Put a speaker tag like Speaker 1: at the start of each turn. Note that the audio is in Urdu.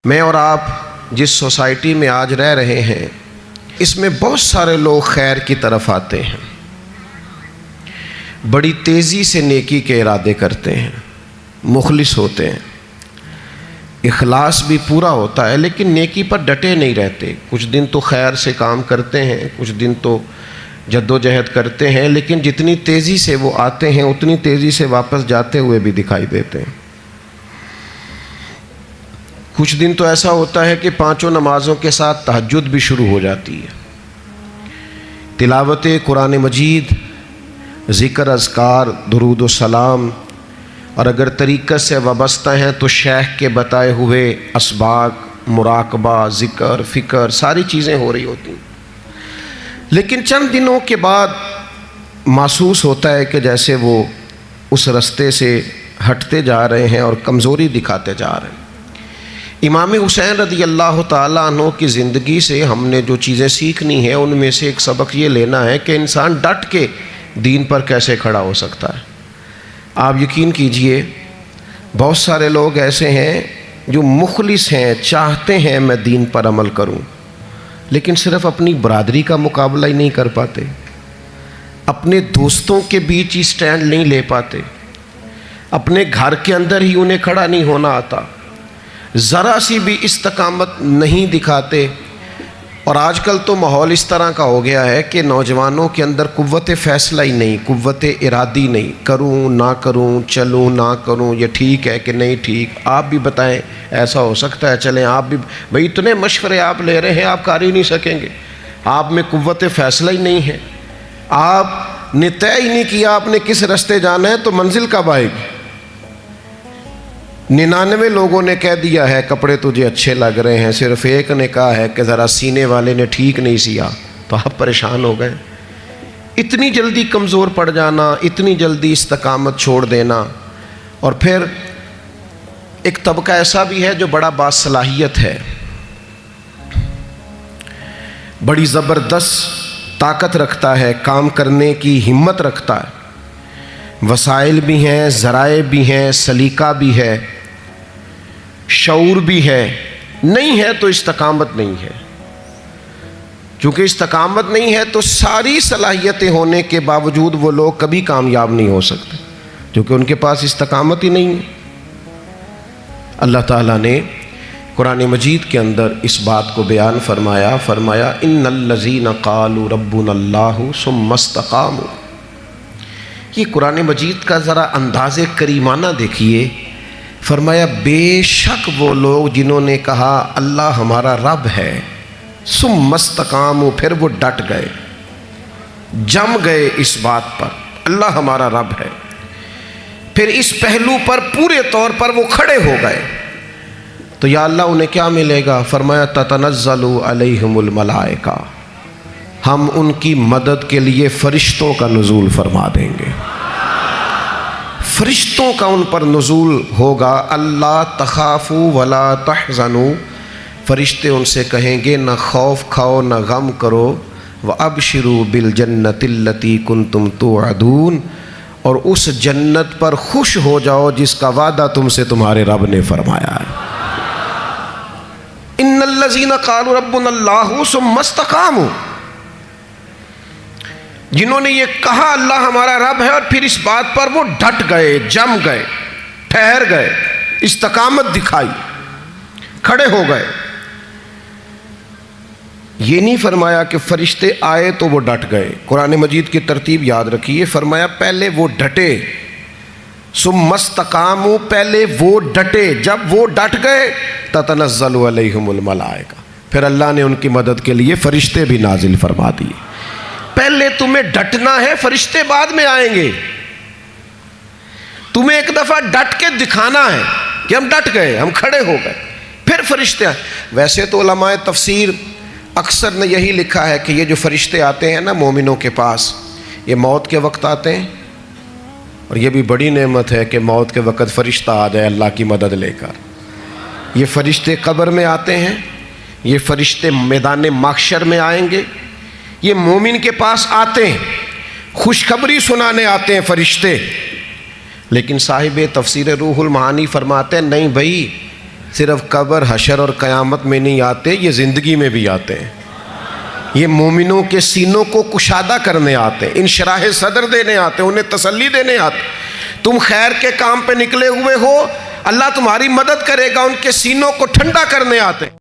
Speaker 1: میں اور آپ جس سوسائٹی میں آج رہ رہے ہیں اس میں بہت سارے لوگ خیر کی طرف آتے ہیں، بڑی تیزی سے نیکی کے ارادے کرتے ہیں، مخلص ہوتے ہیں، اخلاص بھی پورا ہوتا ہے، لیکن نیکی پر ڈٹے نہیں رہتے۔ کچھ دن تو خیر سے کام کرتے ہیں، کچھ دن تو جد و جہد کرتے ہیں، لیکن جتنی تیزی سے وہ آتے ہیں اتنی تیزی سے واپس جاتے ہوئے بھی دکھائی دیتے ہیں۔ کچھ دن تو ایسا ہوتا ہے کہ 5 نمازوں کے ساتھ تہجد بھی شروع ہو جاتی ہے، تلاوت قرآن مجید، ذکر، اذکار، درود و سلام، اور اگر طریقت سے وابستہ ہیں تو شیخ کے بتائے ہوئے اسباق، مراقبہ، ذکر، فکر، ساری چیزیں ہو رہی ہوتی ہیں۔ لیکن چند دنوں کے بعد محسوس ہوتا ہے کہ جیسے وہ اس رستے سے ہٹتے جا رہے ہیں اور کمزوری دکھاتے جا رہے ہیں۔ امام حسین رضی اللہ تعالیٰ عنہ کی زندگی سے ہم نے جو چیزیں سیکھنی ہیں ان میں سے ایک سبق یہ لینا ہے کہ انسان ڈٹ کے دین پر کیسے کھڑا ہو سکتا ہے۔ آپ یقین کیجئے بہت سارے لوگ ایسے ہیں جو مخلص ہیں، چاہتے ہیں میں دین پر عمل کروں، لیکن صرف اپنی برادری کا مقابلہ ہی نہیں کر پاتے، اپنے دوستوں کے بیچ ہی سٹینڈ نہیں لے پاتے، اپنے گھر کے اندر ہی انہیں کھڑا نہیں ہونا آتا، ذرا سی بھی استقامت نہیں دکھاتے۔ اور آج کل تو ماحول اس طرح کا ہو گیا ہے کہ نوجوانوں کے اندر قوت فیصلہ ہی نہیں، قوت ارادی نہیں، کروں نہ کروں، چلوں نہ کروں، یہ ٹھیک ہے کہ نہیں ٹھیک، آپ بھی بتائیں ایسا ہو سکتا ہے، چلیں آپ بھی، بھئی اتنے مشورے آپ لے رہے ہیں آپ کر ہی نہیں سکیں گے، آپ میں قوت فیصلہ ہی نہیں ہے، آپ نے طے ہی نہیں کیا آپ نے کس رستے جانا ہے تو منزل کب آئے گی۔ 99 لوگوں نے کہہ دیا ہے کپڑے تجھے اچھے لگ رہے ہیں، صرف ایک نے کہا ہے کہ ذرا سینے والے نے ٹھیک نہیں سیا، تو آپ پریشان ہو گئے۔ اتنی جلدی کمزور پڑ جانا، اتنی جلدی استقامت چھوڑ دینا۔ اور پھر ایک طبقہ ایسا بھی ہے جو بڑا باصلاحیت ہے، بڑی زبردست طاقت رکھتا ہے، کام کرنے کی ہمت رکھتا ہے، وسائل بھی ہیں، ذرائع بھی ہیں، سلیقہ بھی ہے، شعور بھی ہے، نہیں ہے تو استقامت نہیں ہے۔ چونکہ استقامت نہیں ہے تو ساری صلاحیتیں ہونے کے باوجود وہ لوگ کبھی کامیاب نہیں ہو سکتے، کیونکہ ان کے پاس استقامت ہی نہیں ہے۔ اللہ تعالیٰ نے قرآن مجید کے اندر اس بات کو بیان فرمایا ان الذین قالوا ربنا اللہ ثم استقاموا۔ یہ قرآن مجید کا ذرا انداز کریمانہ دیکھیے، فرمایا بے شک وہ لوگ جنہوں نے کہا اللہ ہمارا رب ہے، ثم استقاموا، پھر وہ ڈٹ گئے، جم گئے اس بات پر اللہ ہمارا رب ہے، پھر اس پہلو پر پورے طور پر وہ کھڑے ہو گئے، تو یا اللہ انہیں کیا ملے گا؟ فرمایا تتنزل علیہم الملائکہ، ہم ان کی مدد کے لیے فرشتوں کا نزول فرما دیں گے، فرشتوں کا ان پر نزول ہوگا۔ اللہ تخافوا ولا تحزنوا، فرشتے ان سے کہیں گے نہ خوف کھاؤ نہ غم کرو، وابشروا بالجنۃ التی کنتم توعدون، اور اس جنت پر خوش ہو جاؤ جس کا وعدہ تم سے تمہارے رب نے فرمایا ہے۔ ان الذین قالوا ربنا اللہ ثم استقاموا، جنہوں نے یہ کہا اللہ ہمارا رب ہے اور پھر اس بات پر وہ ڈٹ گئے، جم گئے، ٹھہر گئے، استقامت دکھائی، کھڑے ہو گئے۔ یہ نہیں فرمایا کہ فرشتے آئے تو وہ ڈٹ گئے، قرآن مجید کی ترتیب یاد رکھیے، فرمایا پہلے وہ ڈٹے، ثم استقاموا، پہلے وہ ڈٹے، جب وہ ڈٹ گئے تتنزل علیہم الملائکہ، پھر اللہ نے ان کی مدد کے لیے فرشتے بھی نازل فرما دیے۔ پہلے تمہیں ڈٹنا ہے، فرشتے بعد میں آئیں گے، تمہیں ایک دفعہ ڈٹ کے دکھانا ہے کہ ہم ڈٹ گئے، ہم کھڑے ہو گئے، پھر فرشتے آئیں۔ ویسے تو علماء تفسیر اکثر نے یہی لکھا ہے کہ یہ جو فرشتے آتے ہیں نا مومنوں کے پاس، یہ موت کے وقت آتے ہیں، اور یہ بھی بڑی نعمت ہے کہ موت کے وقت فرشتہ آ جائے اللہ کی مدد لے کر۔ یہ فرشتے قبر میں آتے ہیں، یہ فرشتے میدان محشر میں آئیں گے، یہ مومن کے پاس آتے ہیں، خوشخبری سنانے آتے ہیں فرشتے۔ لیکن صاحب تفسیر روح المعانی فرماتے ہیں نہیں بھائی، صرف قبر حشر اور قیامت میں نہیں آتے، یہ زندگی میں بھی آتے ہیں. یہ مومنوں کے سینوں کو کشادہ کرنے آتے ہیں، انشراح صدر دینے آتے ہیں، انہیں تسلی دینے آتے. تم خیر کے کام پہ نکلے ہوئے ہو، اللہ تمہاری مدد کرے گا، ان کے سینوں کو ٹھنڈا کرنے آتے ہیں.